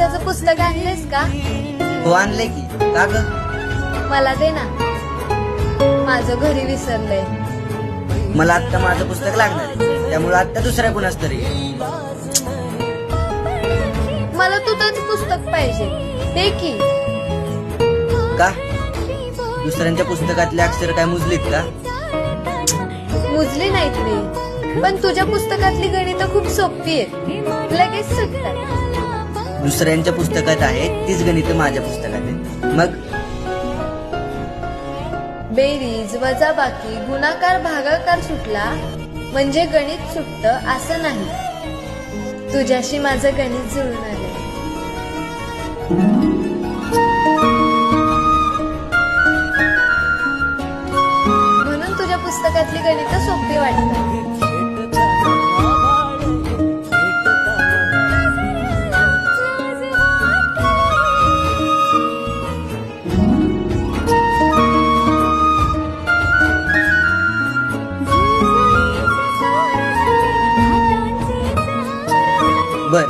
गणिताचं पुस्तक आणलेस का? हो आणलंय की. का ग? मला दे ना, माझं घरी विसरलंय. मला आत्ता माझं पुस्तक लागणार आहे, त्यामुळे आत्ता दुसऱ्या कुणाच तरी. मला तुझंच पुस्तक पाहिजे, दे की. का? दुसऱ्यांच्या पुस्तकातले अक्षर काय मुजलीत का? मुजली नाहीत रे, पण तुझ्या पुस्तकातली गणितं खूप सोपी आहेत, लगेच सुटतात. दुसऱ्यांच्या पुस्तकात आहेत तीच गणितं माझ्या पुस्तकात आहेत. मग बेरीज, वजाबाकी, गुणाकार, भागाकार सुटला म्हणजे गणित सुटतं असं नाही. तुझ्याशी माझं गणित जुळून आलंय. म्हणून तुझ्या पुस्तकातली गणितं सोपी वाटतात. बर,